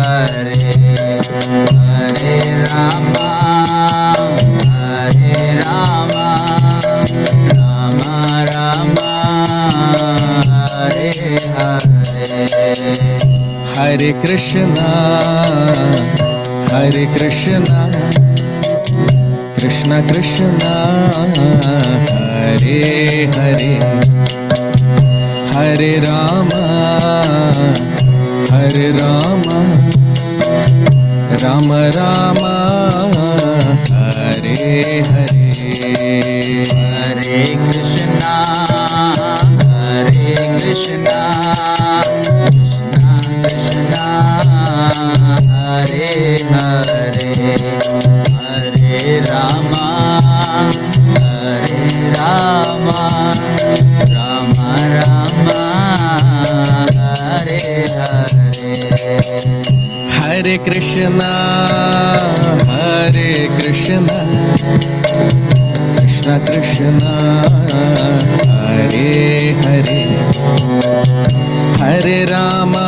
Hare Hare Rama Hare Rama Rama Rama Hare Hare Hare Krishna Krishna Krishna Hare Hare Hare Rama Rama Rama Hare Hare Hare Krishna Krishna Krishna Hare Hare Hare Rama Rama Rama Hare Hare Hare Krishna Krishna Krishna Hare Hare Hare Rama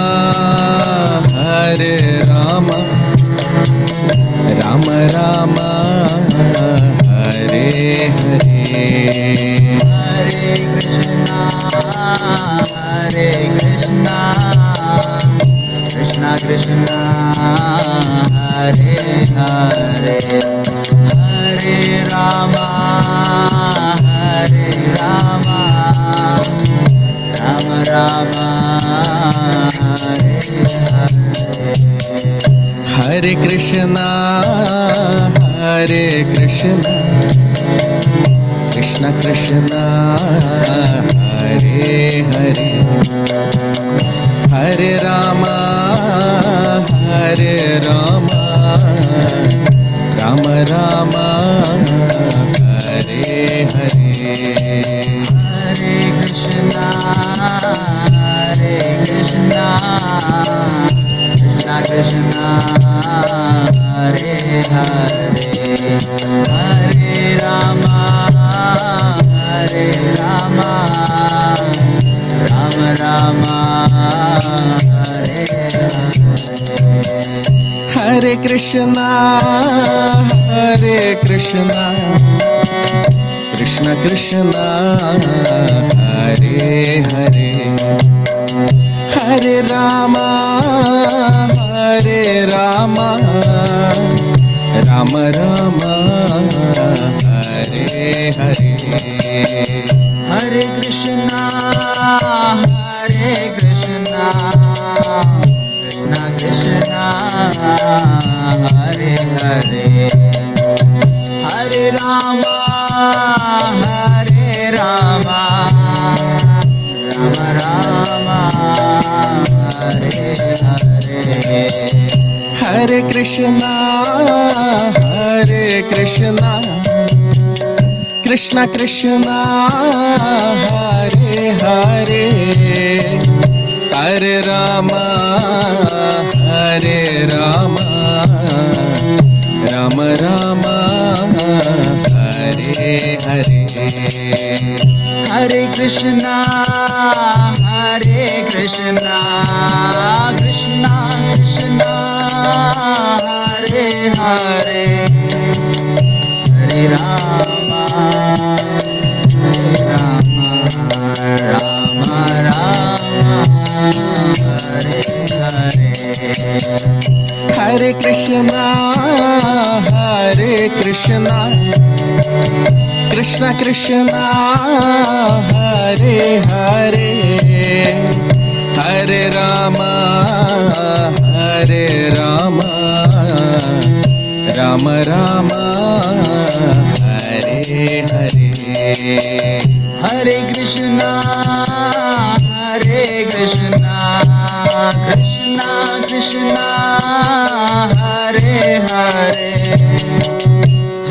Rama Rama Hare Hare Hare Krishna Krishna Krishna Hare Hare Hare Rama Rama Rama Hare Hare Hare Krishna Krishna Krishna Hare Hare Hare Rama Rama Rama Hare Hare Hare Krishna Krishna Krishna Hare Hare Hare Rama Rama Rama Hare Hare Hare Krishna Krishna Krishna Hare Hare Hare Rama Rama Rama Hare Hare Hare Krishna Krishna Krishna Hare Hare Hare Rama Rama Rama Hare Hare Hare Krishna Krishna Krishna Hare Hare Hare Rama Rama Rama Hare Hare Hare Krishna Krishna Krishna Hare Hare Hare Rama Rama Hare Hare Hare Krishna Krishna Krishna Hare Hare Hare Rama Rama Rama Hare Hare Hare Krishna Krishna Krishna Hare Hare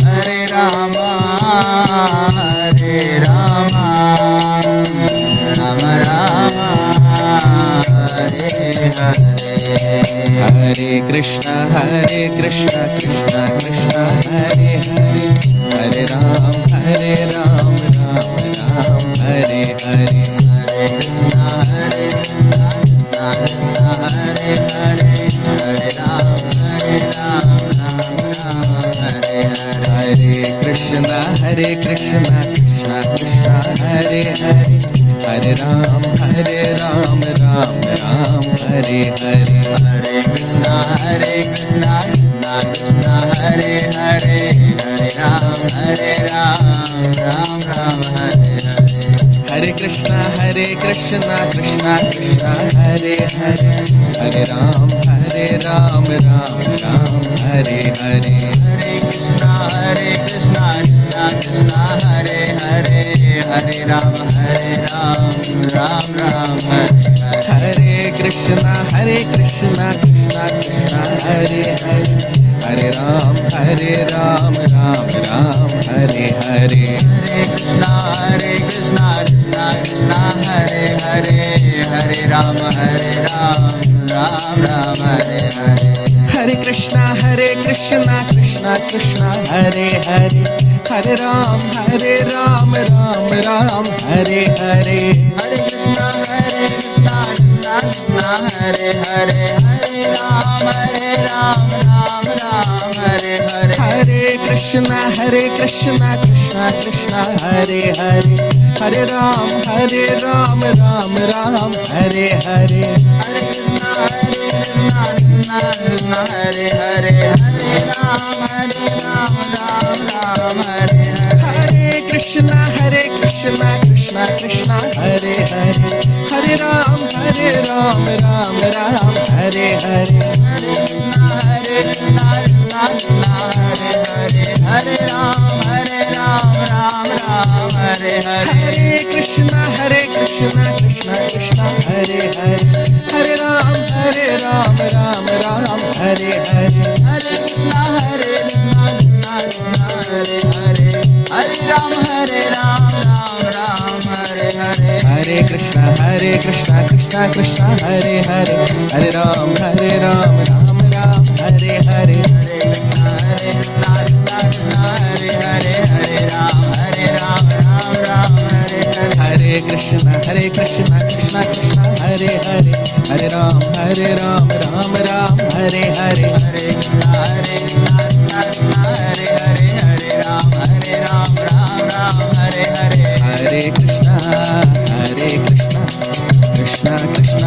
Hare Rama Rama Rama Hare Hare Hare Krishna Krishna Krishna Hare Hare Hare Ram Ram Hare Hare Hare Krishna Hare Hare Hare Rama Ram Ram Ram Hare Hare. हरे कृष्णा कृष्णा कृष्णा हरे हरे, हरे राम राम राम हरे हरे। हरे कृष्णा कृष्णा कृष्णा हरे हरे, हरे राम राम राम हरे हरे। हरे कृष्णा कृष्णा कृष्णा हरे हरे, हरे राम राम राम हरे हरे। हरे कृष्णा कृष्णा कृष्णा हरे हरे, हरे राम राम राम हरे हरे। हरे कृष्णा कृष्णा कृष्णा हरे हरे, हरे राम राम राम हरे हरे। हरे कृष्णा कृष्णा कृष्णा हरे हरे, हरे राम राम राम हरे हरे। हरे कृष्णा कृष्णा कृष्णा हरे हरे, हरे राम राम राम हरे हरे। हरे कृष्णा कृष्णा कृष्णा हरे हरे, हरे राम राम राम हरे हरे। हरे कृष्णा कृष्णा हरे हरे, हरे राम राम राम हरे हरे। हरे कृष्णा कृष्णा कृष्णा हरे हरे, हरे राम राम राम हरे हरे। हरे कृष्णा कृष्णा हरे हरे, हरे राम राम हरे हरे। हरे कृष्णा कृष्णा कृष्णा हरे हरे, हरे राम राम राम हरे हरे। हरे कृष्णा कृष्णा हरे हरे, हरे राम राम हरे हरे। हरे कृष्णा कृष्णा कृष्णा हरे हरे, हरे राम राम राम हरे हरे। हरे कृष्णा हरे हरे, हरे राम राम हरे हरे। हरे कृष्णा कृष्णा कृष्णा हरे हरे, हरे राम राम राम हरे हरे। हरे कृष्णा हरे हरे, हरे राम राम हरे हरे। हरे कृष्णा कृष्णा कृष्णा हरे हरे, हरे राम राम राम हरे हरे। हरे कृष्णा कृष्णा हरे हरे, हरे राम राम हरे हरे। हरे कृष्णा कृष्णा कृष्णा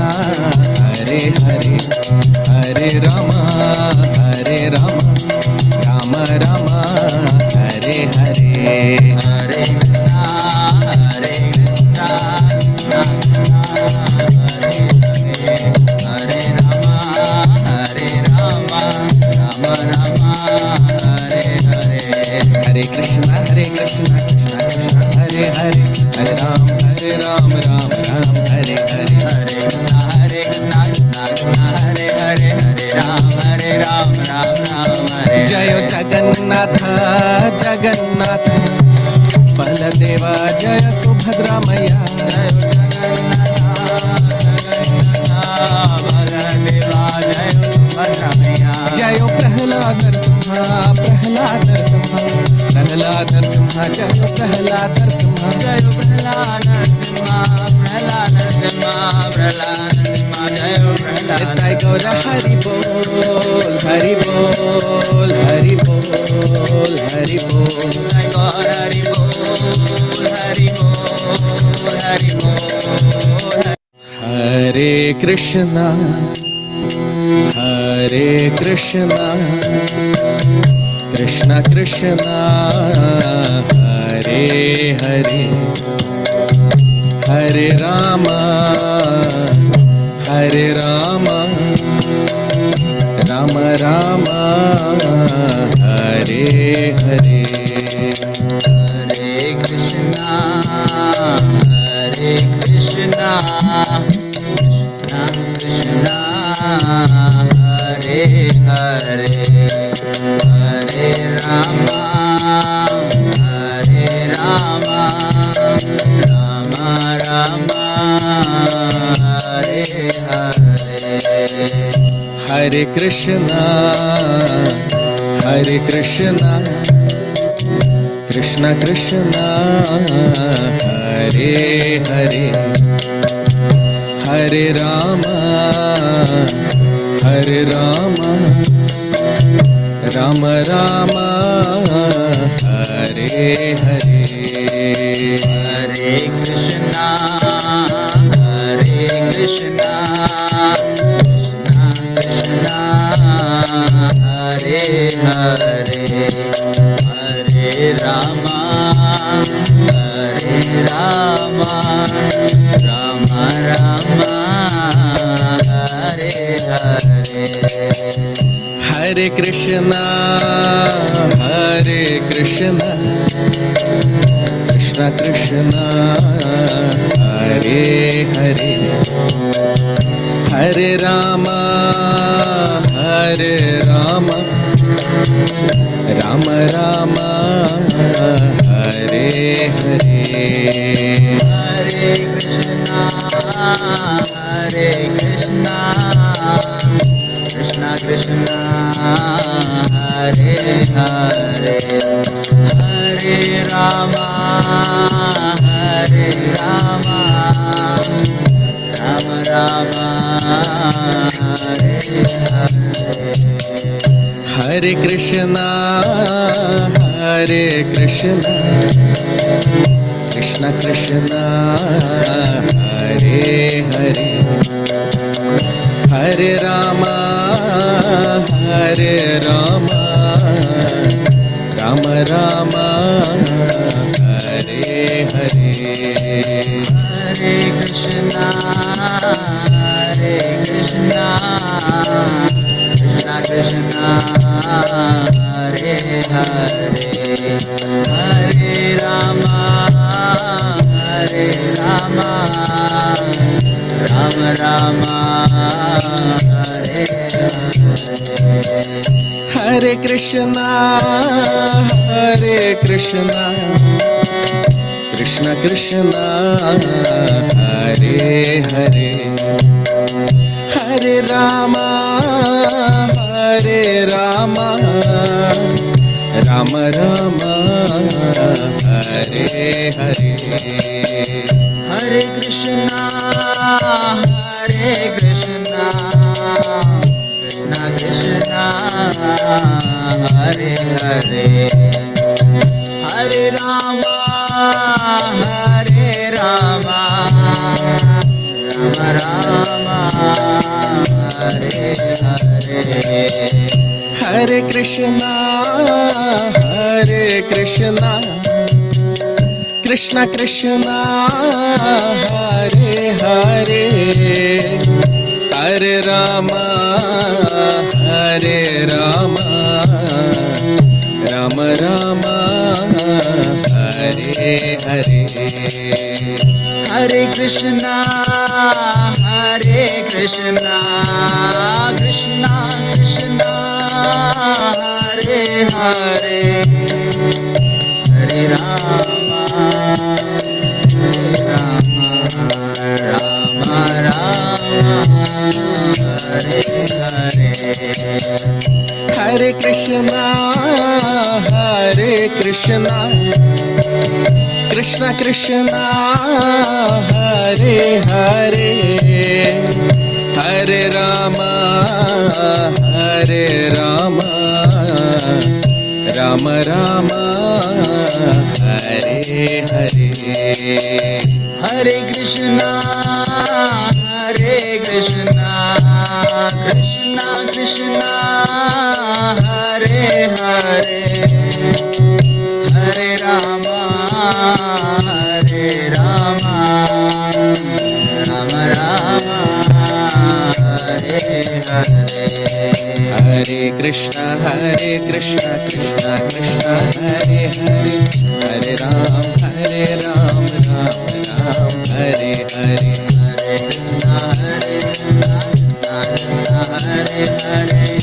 हरे हरे, हरे राम राम राम हरे हरे। हरे कृष्णा कृष्णा हरे हरे, हरे राम राम हरे। जय जगन्नाथ जगन्नाथ बलदेवा, जय सुभद्रा मैया। जय बलदेवा, जय सुभद्रा मैया। जय प्रहलाद नरसिंहा प्रहलाद नरसिंहा प्रहलाद नरसिंहा, जय प्रहलाद नरसिंहा। जय प्रहलाद नरसिंहा प्रहलाद नरसिंहा प्रहलाद नरसिंहा, जय प्रहलाद। निताय गौर हरि बोल हरि बोल हरि बोल हरि बोल। जय गौर हरि बोल हरि बोल हरि बोल। हरे कृष्णा कृष्णा कृष्णा हरे हरे, हरे राम राम राम हरे हरे। हरे कृष्णा कृष्णा कृष्णा हरे हरे, हरे राम राम राम हरे हरे। हरे कृष्णा कृष्णा कृष्णा हरे हरे, हरे राम राम राम हरे हरे। हरे Krishna Krishna, Hare Krishna, Krishna Krishna, Hare Hare, Hare Rama, Hare Rama, Rama Rama, Hare Hare. Hare Krishna, Krishna Krishna, Hare Hare, Hare Rama, Rama Rama, Hare Hare. Hare Krishna, Krishna Krishna, Hare Hare, Hare Rama, Rama Rama, Hare Hare. Hare Krishna, Krishna Krishna, Hare Hare, Hare Rama, Rama Rama, Hare Hare. Hare Krishna, Krishna Krishna, Hare Hare, Hare Rama, Rama Rama, Hare Hare. Hare Krishna, Krishna Krishna, Hare Hare, Hare Rama, Rama Rama, Hare Hare. Hare Krishna, Krishna Krishna, Hare Hare, Hare Rama, Rama Rama, Hare Hare. Hare Krishna, Krishna Krishna, Hare Hare, Hare Rama, Rama Rama, Hare Hare. Hare Krishna, Krishna Krishna, Hare Hare, Hare Rama, Rama Rama, Hare Hare. Hare Krishna, Krishna Krishna, Hare Hare, Hare Rama, Rama Rama, Hare Hare. Hare Krishna, Krishna Krishna, Hare Hare, Hare Ram, Ram Ram, Hare Hare. Hare Krishna, Hare Rama, Hare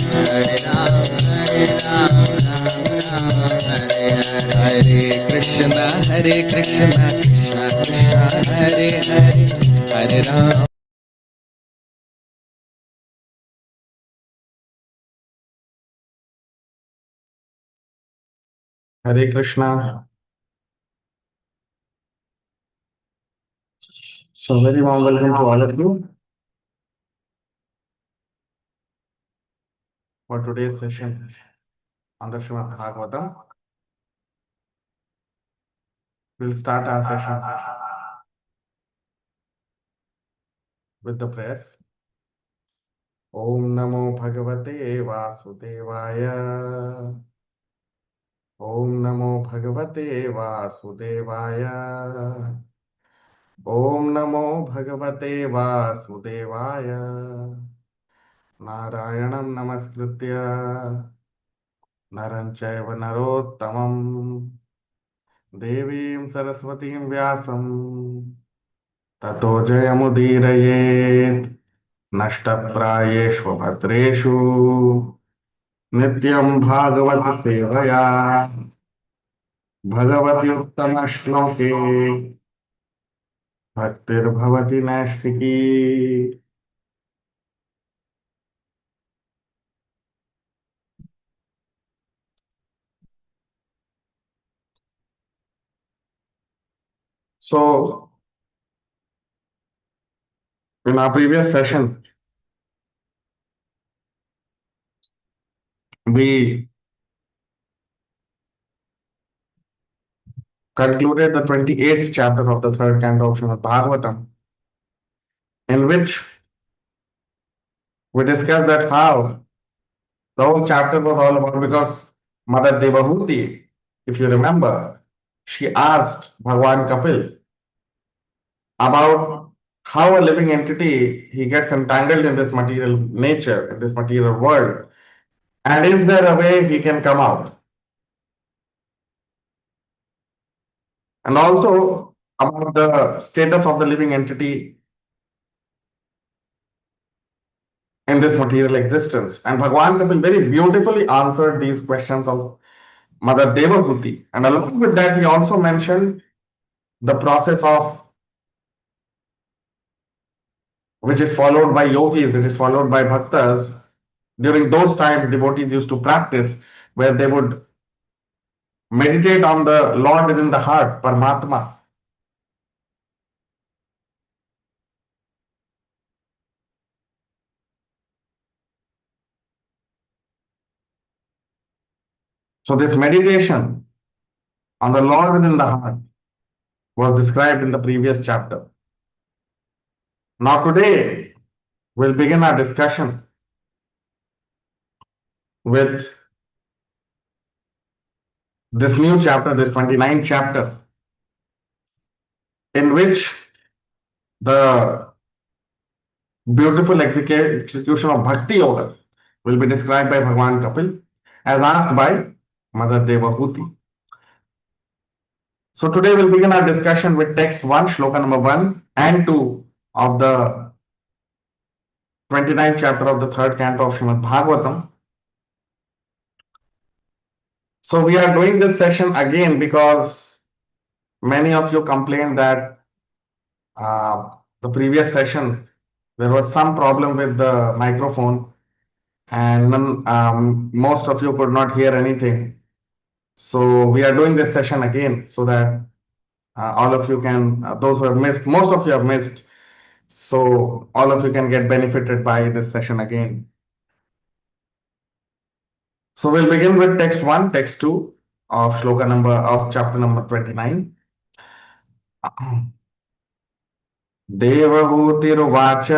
Hare. Hare Krishna, Krishna Krishna, Hare Hare, Hare Ram. Hare Krishna. So very warm welcome to all of you for today's session on the Srimad Bhagavatam. We'll start our session with the prayers. Om Namo Bhagavate Vasudevaya. Om Namo Bhagavate Vasudevaya. Om Namo Bhagavate Vasudevaya. नारायणं नमस्कृत्य नरं चैव नरोत्तमं देवीं सरस्वतीं व्यासं ततो जयमुदीरयेत् नष्टप्रायेषु भद्रेषु नित्यं भागवत सेवया भगवति उत्तमश्लोके भक्तिर्भवति नैष्ठिकी. So, in our previous session, we concluded the 28th chapter of the third canto of Srimad Bhagavatam, in which we discussed that how the whole chapter was all about, because Mother Devahuti, if you remember, she asked Bhagwan Kapil about how a living entity he gets entangled in this material nature, in this material world, and is there a way he can come out? And also about the status of the living entity in this material existence. And Bhagwan Kapil very beautifully answered these questions of Mother Devahuti. And along with that, he also mentioned the process of which is followed by yogis, which is followed by bhaktas. During those times, devotees used to practice where they would meditate on the Lord within the heart, Paramatma. So this meditation on the Lord within the heart was described in the previous chapter. Now today, we'll begin our discussion with this new chapter, this 29th chapter, in which the beautiful execution of Bhakti Yoga will be described by Bhagwan Kapil as asked by Mother Devahuti. So today we'll begin our discussion with text 1, Shloka number 1 and 2 of the 29th chapter of the third canto of Srimad Bhagavatam. So we are doing this session again because many of you complained that the previous session there was some problem with the microphone and most of you could not hear anything. So we are doing this session again so that all of you can, those who have missed, most of you have missed, so all of you can get benefited by this session again. So we'll begin with text 1, text 2 of Shloka number of chapter number 29. देवहूतिरुवाच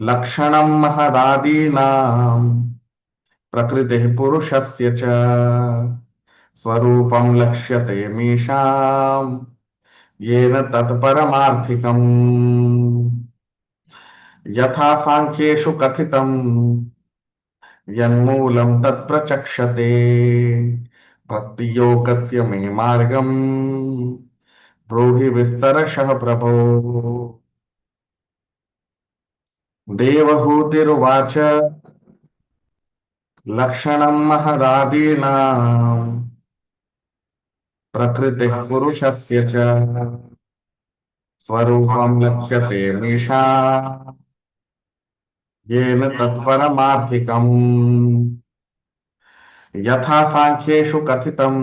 लक्षणं महदादीनां प्रकृतिः पुरुषस्य च स्वरूपं लक्ष्यते मीशां येन तत्परमार्थिकम् यथा सांख्येषु कथितं यन्मूलं तत्प्रचक्षते भक्तियोगस्य मे मार्गम् ब्रूहि विस्तरशः प्रभो. देवहूतिरुवाच लक्षणं महदादीनां प्रकृतिः पुरुषस्य च स्वरूपं लक्ष्यते मीशा येन तत्परमार्थिकम् यथा सांख्येषु कथितं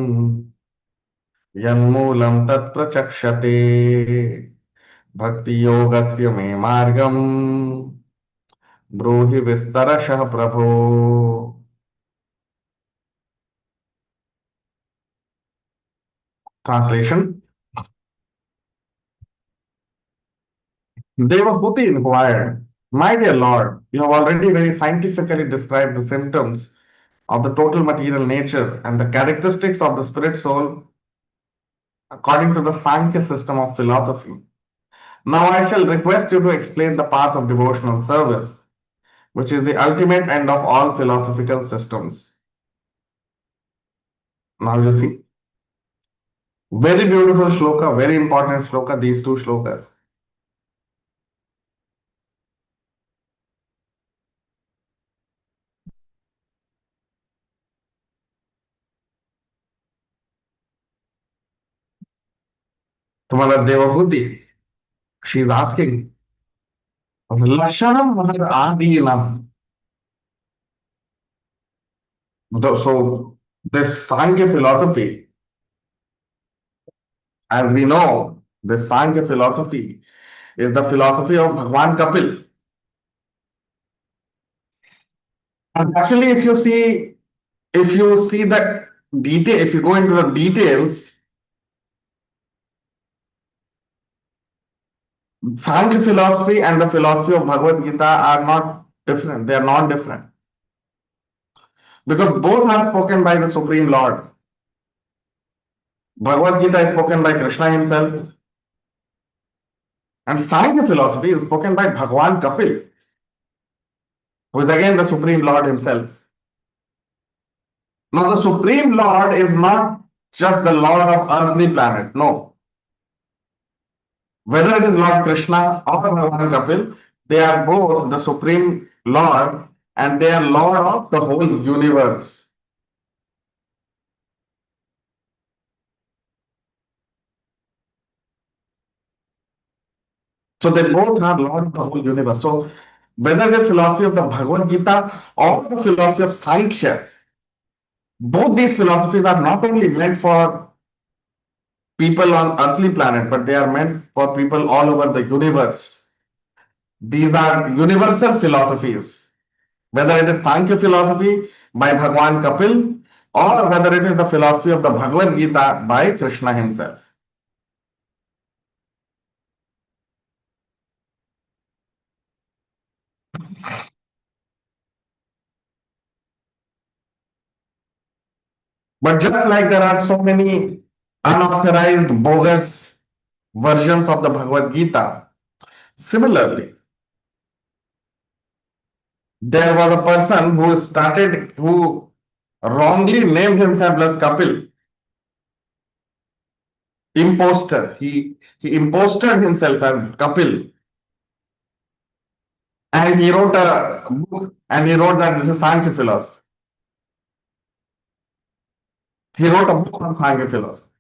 यन्मूलं तत्प्रचक्षते भक्तियोगस्य मे मार्गम् ब्रूहि विस्तरशः प्रभो. Translation. Devahuti inquired, "My dear Lord, you have already very scientifically described the symptoms of the total material nature and the characteristics of the spirit soul according to the Sankhya system of philosophy. Now I shall request you to explain the path of devotional service. which is the ultimate end of all philosophical systems. Now you see, very beautiful shloka, very important shloka, these two shlokas. Tumala Devahuti, she is asking, Lashanam Mahad Adinam. So, this Sankhya philosophy, as we know, this Sankhya philosophy is the philosophy of Bhagwan Kapil. And actually, if you see the detail, if you go into the details, Sankhya philosophy and the philosophy of Bhagavad Gita are not different. They are not different. Because both are spoken by the Supreme Lord. Bhagavad Gita is spoken by Krishna himself. And Sankhya philosophy is spoken by Bhagwan Kapil, who is again the Supreme Lord himself. Now, the Supreme Lord is not just the Lord of earthly planet. No. Whether it is Lord Krishna or Bhagwan Kapil, they are both the Supreme Lord and they are Lord of the whole universe. So they both are Lord of the whole universe. So whether it is philosophy of the Bhagavad Gita or the philosophy of Sankhya, both these philosophies are not only meant for people on earthly planet, but they are meant for people all over the universe. These are universal philosophies, whether it is Sankhya philosophy by Bhagwan Kapil or whether it is the philosophy of the Bhagavad Gita by Krishna himself. But just like there are so many unauthorized, bogus versions of the Bhagavad Gita, similarly, there was a person who wrongly named himself as Kapil, imposter. He imposted himself as Kapil, and he wrote a book and he wrote that this is Sankhya philosophy. He wrote a book on Sankhya philosophy,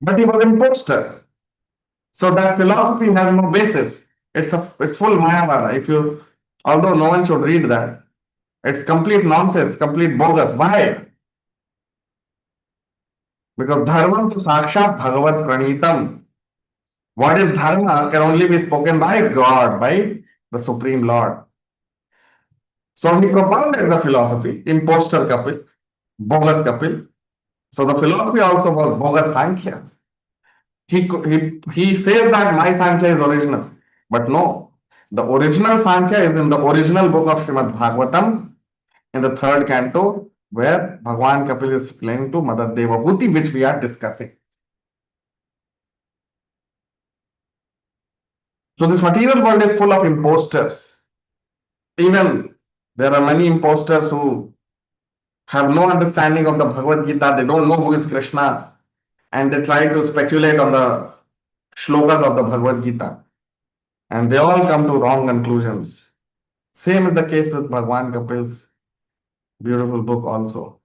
but he was imposter. So that philosophy has no basis. It's full Mayavada. Although no one should read that, it's complete nonsense, complete bogus. Why? Because dharma to sakshat bhagavat pranitam. What is dharma can only be spoken by God, by the Supreme Lord. So he propounded the philosophy, imposter Kapil, bogus Kapil. So the philosophy also was bogus Sankhya. He says that my Sankhya is original, but no. The original Sankhya is in the original book of Srimad Bhagavatam in the third canto, where Bhagwan Kapil is explaining to Mother Devahuti, which we are discussing. So this material world is full of imposters. Even there are many imposters who have no understanding of the Bhagavad Gita. They don't know who is Krishna, and they try to speculate on the shlokas of the Bhagavad Gita, and they all come to wrong conclusions. Same is the case with Bhagwan Kapil's beautiful book also.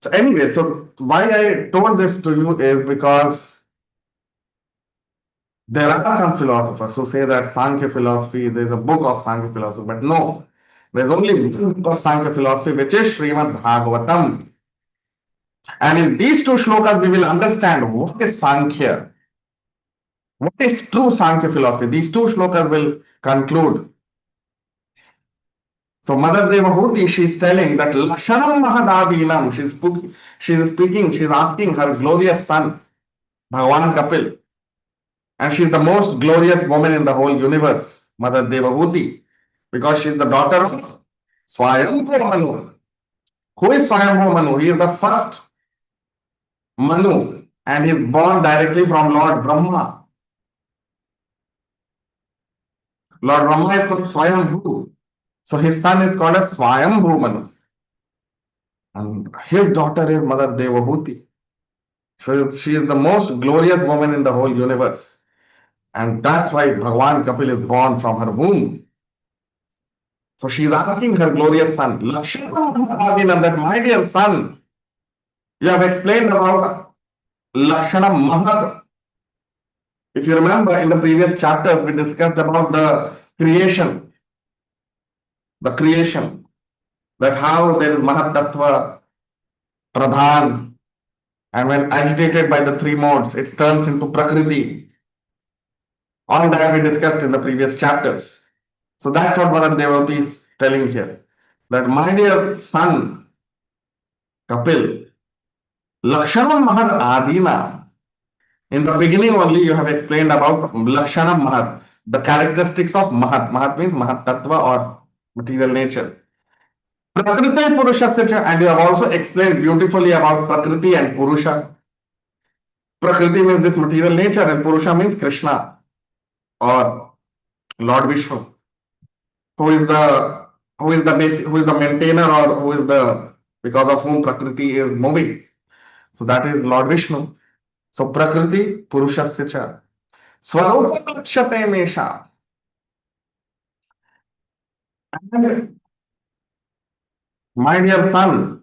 So anyway, so why I told this to you is because there are some philosophers who say that Sankhya philosophy, there's a book of Sankhya philosophy, but no, there's only one book of Sankhya philosophy, which is Srimad Bhagavatam. And in these two shlokas, we will understand what is Sankhya, what is true Sankhya philosophy. These two shlokas will conclude. So Mother Devahuti, she's telling that Lakshanam Mahadadinam, she's asking her glorious son, Bhagwan Kapil. And she's the most glorious woman in the whole universe, Mother Devahuti, because she's the daughter of Swayambhu Manu. Who is Swayambhu Manu? He is the first Manu and he is born directly from Lord Brahma. Lord Brahma is called Swayambhu. So his son is called as Swayambhu Manu. And his daughter is Mother Devabhuti. She is the most glorious woman in the whole universe. And that's why Bhagwan Kapil is born from her womb. So she is asking her glorious son, Lakshana, that my dear son, you have explained about Lakshana Mahat. If you remember in the previous chapters, we discussed about the creation, that how there is Mahat Tattva, Pradhan, and when agitated by the three modes, it turns into Prakriti. All that we discussed in the previous chapters. So that's what Mother Devati is telling here. That my dear son, Kapil, Lakshana Mahat Adina. In the beginning only you have explained about Lakshana Mahat, the characteristics of Mahat. Mahat means Mahat Tattva or material nature. Prakriti and Purusha, and you have also explained beautifully about Prakriti and Purusha. Prakriti means this material nature and Purusha means Krishna or Lord Vishnu, who is the maintainer or who is the because of whom Prakriti is moving. So that is Lord Vishnu. So Prakriti, Purushasya cha. Swarupa Lakshate Mesha. And my dear son,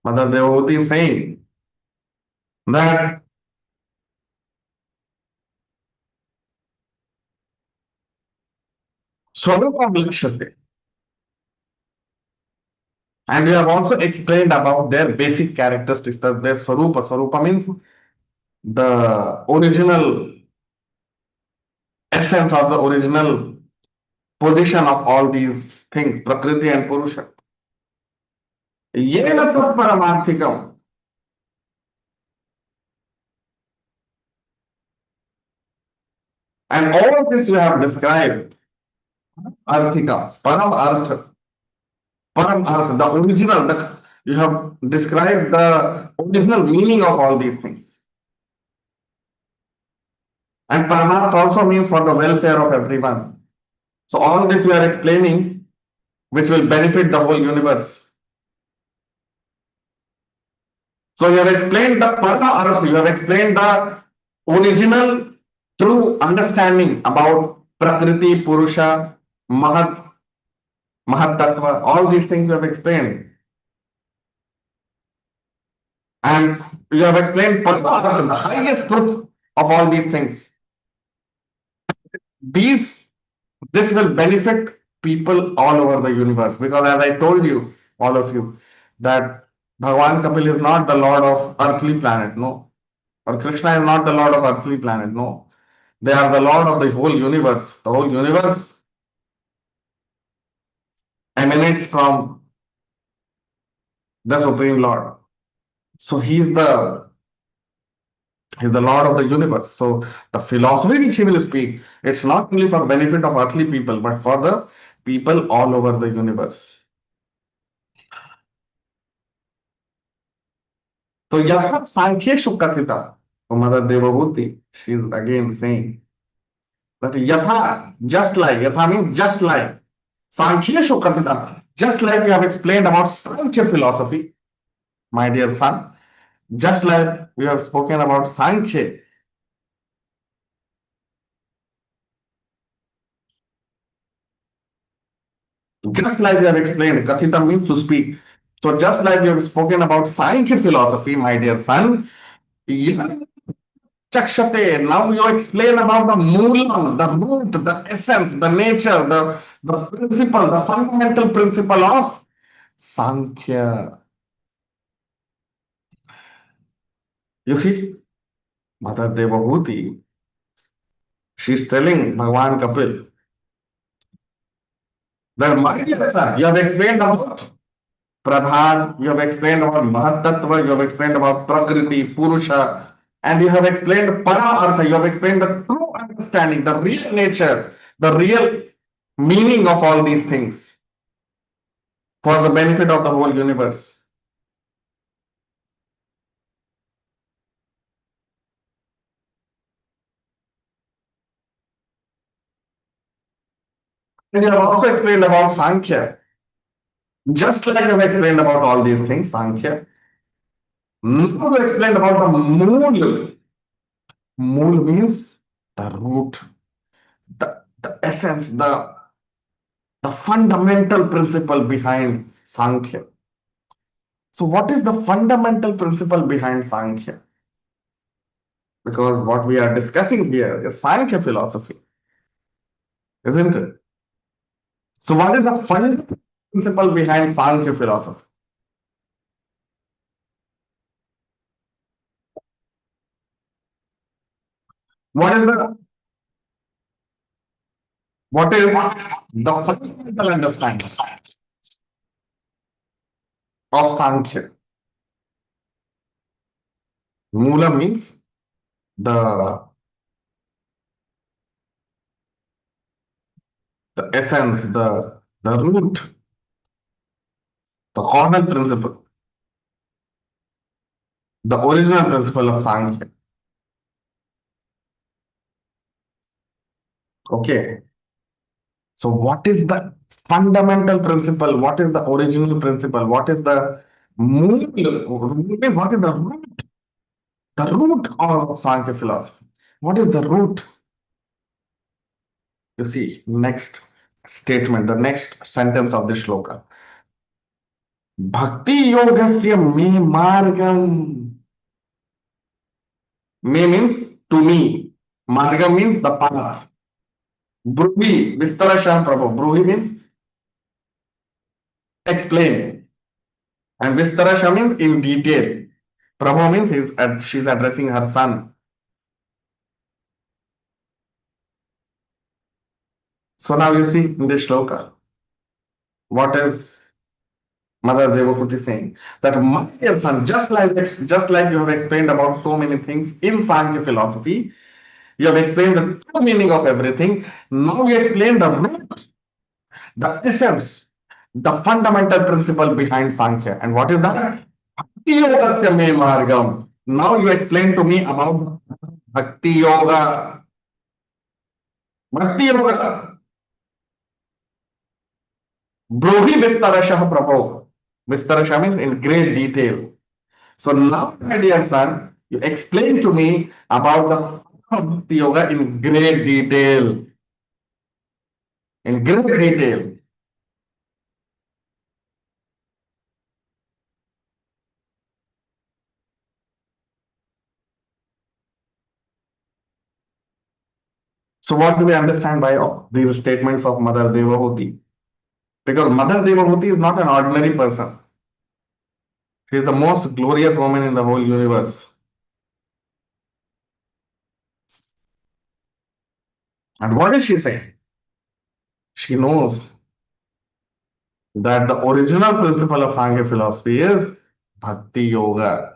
Mother Devoti is saying that Swarupa Lakshate. And we have also explained about their basic characteristics, that their Swarupa. Swarupa means the original essence or the original position of all these things, Prakriti and Purusha. Yena tat paramarthikam. And all this you have described, Arthika, Param Artha, Param Artha, the original, you have described the original meaning of all these things. And Paramartha also means for the welfare of everyone. So all this we are explaining, which will benefit the whole universe. So you have explained the Paramartha, you have explained the original true understanding about Prakriti, Purusha, Mahat, Mahat Tattva, all these things you have explained. And you have explained Paramartha, the highest truth of all these things. This will benefit people all over the universe, because as I told you, all of you, that Bhagwan Kapil is not the lord of earthly planet, no. Or Krishna is not the lord of earthly planet, no. They are the lord of the whole universe. The whole universe emanates from the Supreme Lord. So He's the Lord of the universe. So the philosophy which he will speak, it's not only for benefit of earthly people, but for the people all over the universe. So Yatha Sankheshu Kathita, Mother Devabhuti, she is again saying that Yatha, just like, Yatha means just like, Sankheshu Kathita, just like we have explained about Sankhya philosophy, my dear son, just like we have spoken about Sankhya. Just like we have explained, Kathita means to speak. So just like we have spoken about Sankhya philosophy, my dear son, Chakshate, now you explain about the moolam, the root, the essence, the nature, the principle, the fundamental principle of Sankhya. You see, Mother Devabhuti, she's telling Bhagwan Kapil that my dear son, you have explained about Pradhan, you have explained about Mahat Tattva, you have explained about Prakriti, Purusha, and you have explained Paramartha, you have explained the true understanding, the real nature, the real meaning of all these things for the benefit of the whole universe. And you have also explained about Sankhya. Just like you have explained about all these things, Sankhya. Now you explained about the Mool. Mool means the root, the essence, the fundamental principle behind Sankhya. So, what is the fundamental principle behind Sankhya? Because what we are discussing here is Sankhya philosophy, isn't it? So, what is the fundamental principle behind Sankhya philosophy? What is the fundamental understanding of Sankhya? Mula means the essence, the root, the causal principle, the original principle of Sankhya. Okay. So, what is the fundamental principle? What is the original principle? What is the mood? Means what is the root of Sankhya philosophy? What is the root? You see, next statement, the next sentence of the shloka. Bhakti yogasya me margam. Me means to me. Margam means the path. Bruhi, Vistarashah Prabhu. Bruhi means explain. And Vistarasha means in detail. Prabhu means she's addressing her son. So now you see in this shloka, what is Mother Devahuti saying? That my dear son, just like you have explained about so many things in Sankhya philosophy, you have explained the true meaning of everything. Now you explain the root, the essence, the fundamental principle behind Sankhya. And what is that? Bhakti yogasya me margam. Now you explain to me about Bhakti Yoga. Bhakti Yoga. Brohi Vistarashah Prabhu. Vistarashah means in great detail. So now, my dear son, you explain to me about the Bhakti Yoga in great detail. In great detail. So what do we understand by these statements of Mother Devahuti? Because Mother Devahuti is not an ordinary person. She is the most glorious woman in the whole universe. And what is she saying? She knows that the original principle of Sankhya philosophy is Bhakti Yoga.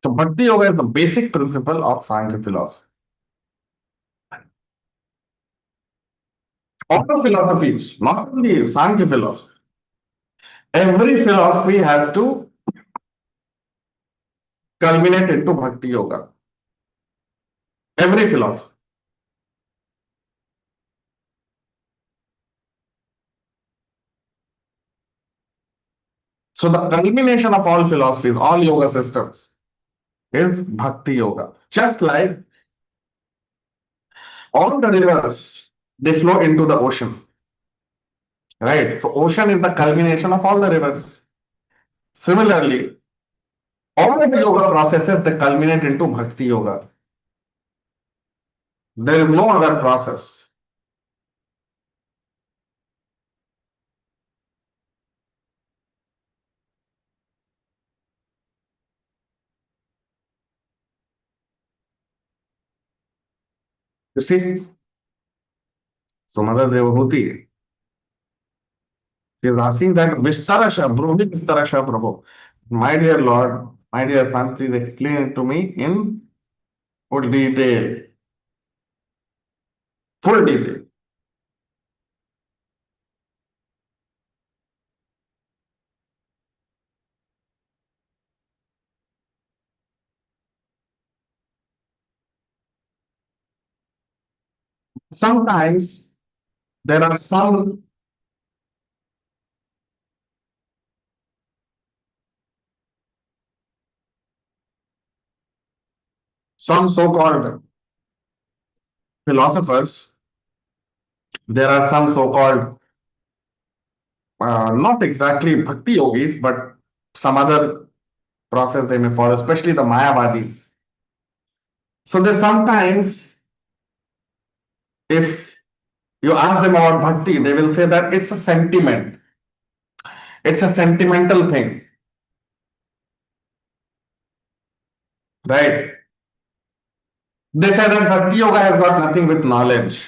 So Bhakti Yoga is the basic principle of Sankhya philosophy. All the philosophies, not only Sankhya philosophy, every philosophy has to culminate into Bhakti Yoga. Every philosophy. So the culmination of all philosophies, all yoga systems is Bhakti Yoga. Just like all the rivers, they flow into the ocean. Right? So ocean is the culmination of all the rivers. Similarly, all the yoga processes they culminate into Bhakti Yoga. There is no other process. You see? So Mother Devahuti is asking that Vistarasha, Brahmi Vistarasha Prabhu. My dear Lord, my dear son, please explain it to me in full detail, full detail. Sometimes there are some so-called philosophers, there are some so-called not exactly bhakti yogis, but some other process they may follow, especially the Mayavadis. So they sometimes, if you ask them about bhakti, they will say that it's a sentiment, it's a sentimental thing, right? They say that bhakti yoga has got nothing with knowledge.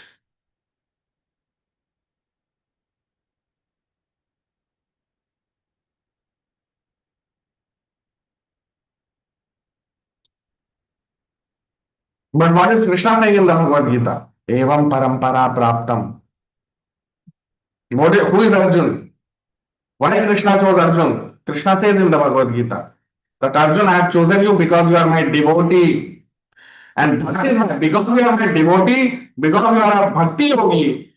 But what is Krishna saying in the Bhagavad Gita? Evam parampara praptam. Who is Arjun? Why Krishna chose Arjun? Krishna says in the Bhagavad Gita that Arjun, I have chosen you because you are my devotee. And that is why, because you are my devotee, because you are a bhakti yogi,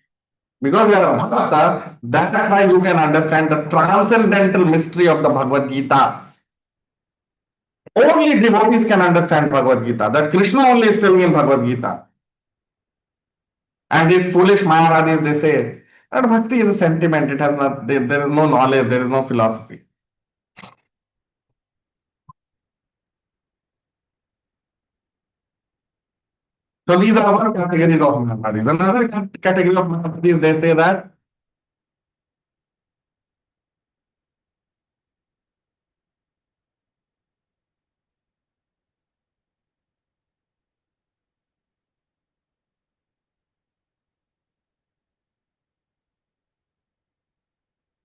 because you are a bhakta, that is why you can understand the transcendental mystery of the Bhagavad Gita. Only devotees can understand Bhagavad Gita. That Krishna only is telling in Bhagavad Gita. And these foolish Mayavadis, they say that bhakti is a sentiment. It has not. There is no knowledge. There is no philosophy. So these are one categories of Mayavadis. Another category of Mayavadis, they say that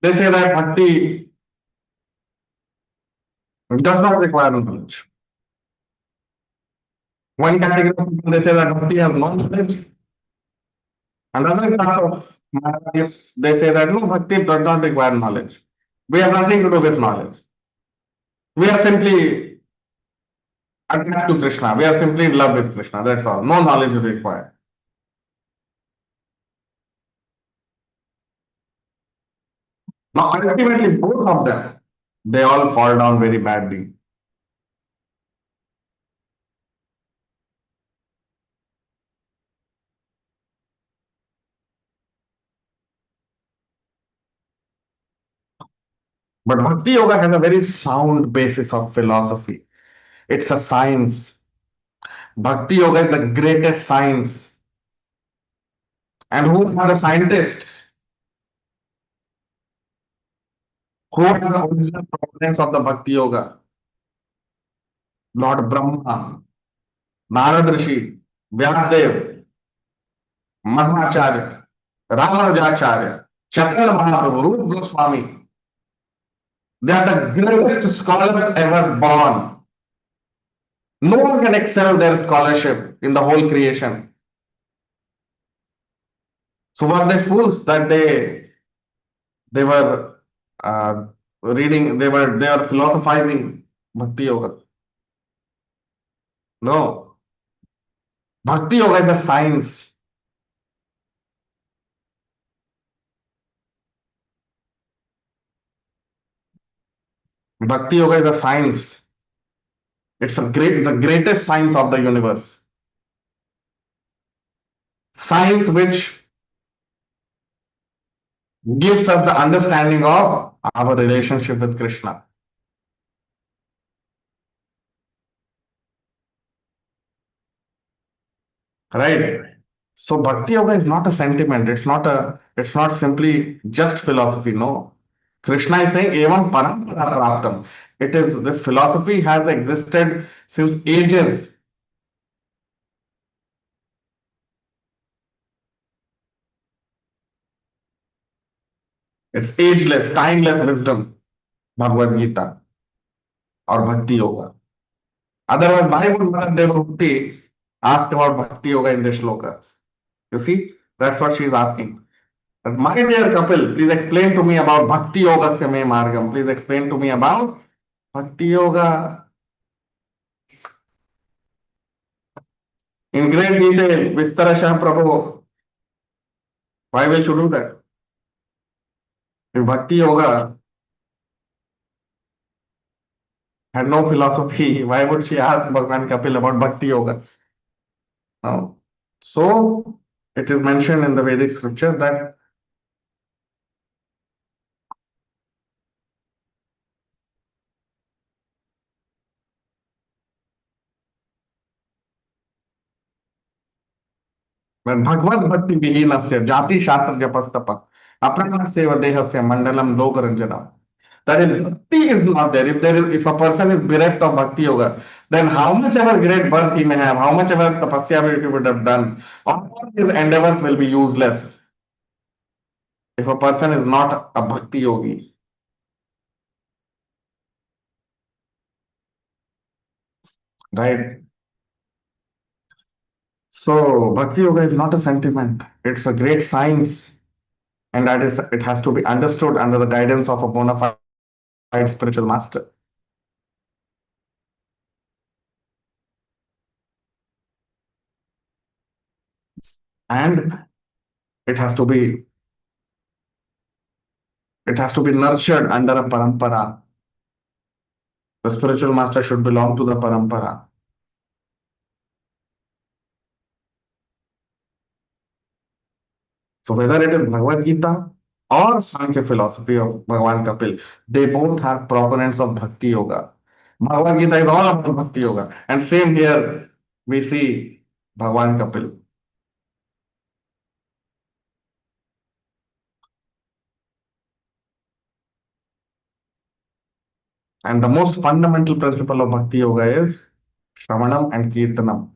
bhakti does not require knowledge. One category of people, they say that bhakti has no knowledge. Another class of Mayavadis, they say that no, bhakti does not require knowledge. We have nothing to do with knowledge. We are simply attached to Krishna. We are simply in love with Krishna. That's all. No knowledge is required. Now, ultimately, both of them, they all fall down very badly. But Bhakti Yoga has a very sound basis of philosophy. It's a science. Bhakti Yoga is the greatest science. And who are the scientists? Who are the original proponents of the Bhakti Yoga? Lord Brahma, Narad Rishi, Vyasadev, Madhvacharya, Ramanujacharya, Chaitanya Mahaprabhu, Rupa Goswami. They are the greatest scholars ever born. No one can excel their scholarship in the whole creation. So were they fools that they were reading, they were philosophizing Bhakti Yoga? No. Bhakti Yoga is a science. Bhakti Yoga is a science. It's the greatest science of the universe. Science which gives us the understanding of our relationship with Krishna. Right? So Bhakti Yoga is not a sentiment. It's not simply just philosophy. No. Krishna is saying, Evam parampara praptam. It is, this philosophy has existed since ages. It's ageless, timeless wisdom, Bhagavad Gita or Bhakti Yoga. Otherwise, why would Mother Devahuti asked about Bhakti Yoga in the Shloka. You see, that's what she is asking. That, my dear Kapil, please explain to me about Bhakti Yoga Se Me Margam. Please explain to me about Bhakti Yoga in great detail. Vistarashah Prabhu. Why will you do that? If Bhakti Yoga had no philosophy, why would she ask Bhagwan Kapil about Bhakti Yoga? No. So it is mentioned in the Vedic scripture that when Bhagavad Bhakti Vihinasya Jati Shastra Japastapa Apranaseva Dehasya Mandalam Lokaranjanam. That is, bhakti is not there. If a person is bereft of bhakti yoga, then how much ever great birth he may have, how much ever tapasya he would have done, all his endeavors will be useless if a person is not a bhakti yogi, right? So bhakti yoga is not a sentiment; it's a great science, and that is it has to be understood under the guidance of a bona fide spiritual master, and it has to be it has to be nurtured under a parampara. The spiritual master should belong to the parampara. So whether it is Bhagavad Gita or Sankhya philosophy of Bhagavan Kapil, they both have proponents of Bhakti Yoga. Bhagavad Gita is all about Bhakti Yoga. And same here, we see Bhagavan Kapil. And the most fundamental principle of Bhakti Yoga is Shravanam and Kirtanam.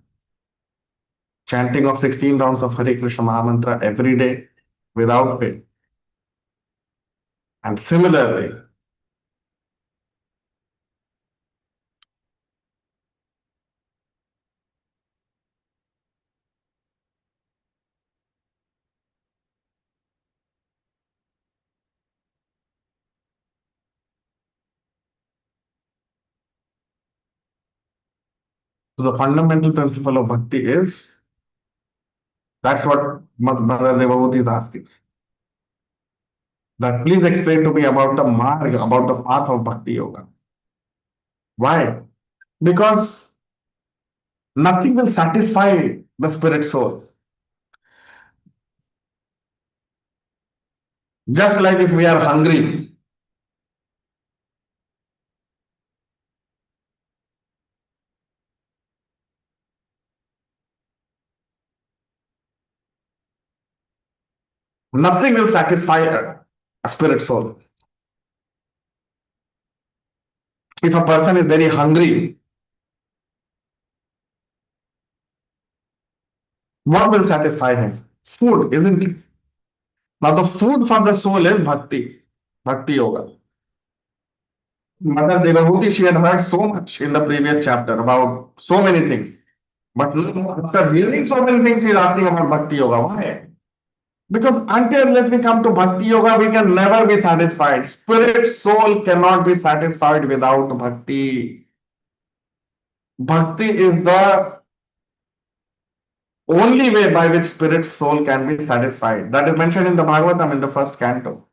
Chanting of 16 rounds of Hare Krishna Mahamantra every day without fail. And similarly, so the fundamental principle of Bhakti is that's what Mother Devavati is asking. That please explain to me about the marg, about the path of Bhakti Yoga. Why? Because nothing will satisfy the spirit soul. Just like if we are hungry, nothing will satisfy a spirit soul. If a person is very hungry, what will satisfy him? Food, isn't it? Now, the food for the soul is bhakti, bhakti yoga. Mother Devahuti, she had heard so much in the previous chapter about so many things. But now, after hearing so many things, she is asking about bhakti yoga. Why? Because until unless we come to bhakti yoga, we can never be satisfied. Spirit soul cannot be satisfied without bhakti. Bhakti is the only way by which spirit soul can be satisfied. That is mentioned in the Bhagavatam in the first canto.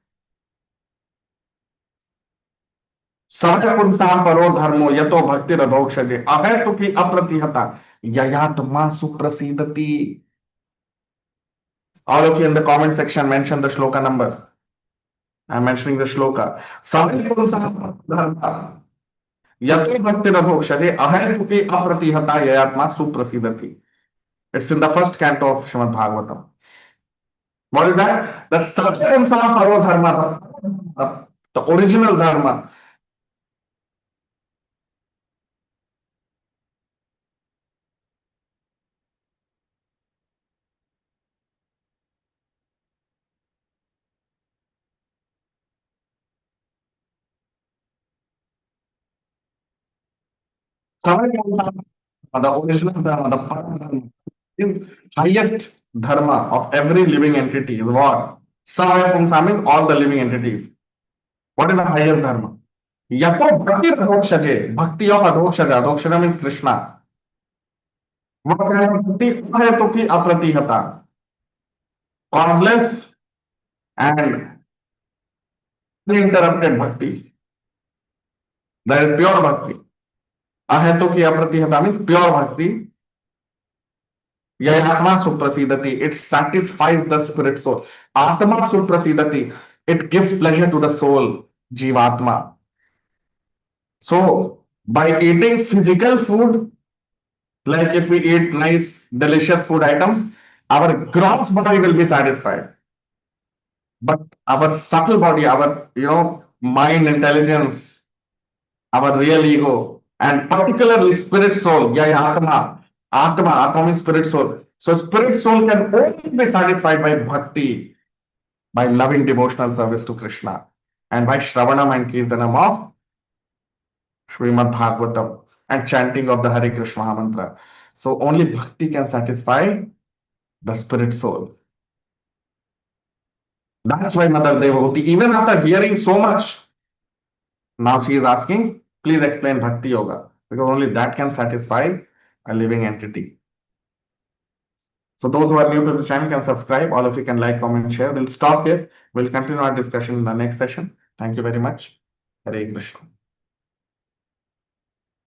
Sarvapunsam paro dharmo yato bhakti radhokshage ahetuki apratihata yayatma suprasidati. All of you in the comment section mention the shloka number. I'm mentioning the shloka. Sarvapunsam dharma yato bhakti radhokshage ahetuki apratihata yayatma suprasidati. It's in the first canto of Srimad Bhagavatam. What is that? The Sarvapunsam paro dharma, the original dharma. The original dharma, the Param is highest dharma of every living entity is what? Samaya Pumsa means all the living entities. What is the highest dharma? Yapo Bhakti Adhokshaje, Bhakti of Adhokshaja. Adhokshaja means Krishna. What kind of bhakti? Ahayatuki apratihata. Causeless and uninterrupted bhakti. That is pure bhakti. Ahayatuki apratihata means pure bhakti. Yayatma suprasidati. It satisfies the spirit soul. Atma suprasidati. It gives pleasure to the soul, Jivatma. So, by eating physical food, like if we eat nice, delicious food items, our gross body will be satisfied. But our subtle body, our mind, intelligence, our real ego, and particularly spirit soul, Atma means spirit soul. So spirit soul can only be satisfied by bhakti, by loving devotional service to Krishna, and by Shravanam and Kirtanam of Srimad Bhagavatam and chanting of the Hare Krishna mantra. So only bhakti can satisfy the spirit soul. That's why Mother Devotee, even after hearing so much, now she is asking, please explain Bhakti Yoga, because only that can satisfy a living entity. So those who are new to the channel can subscribe. All of you can like, comment, share. We'll stop here. We'll continue our discussion in the next session. Thank you very much. Hare Krishna.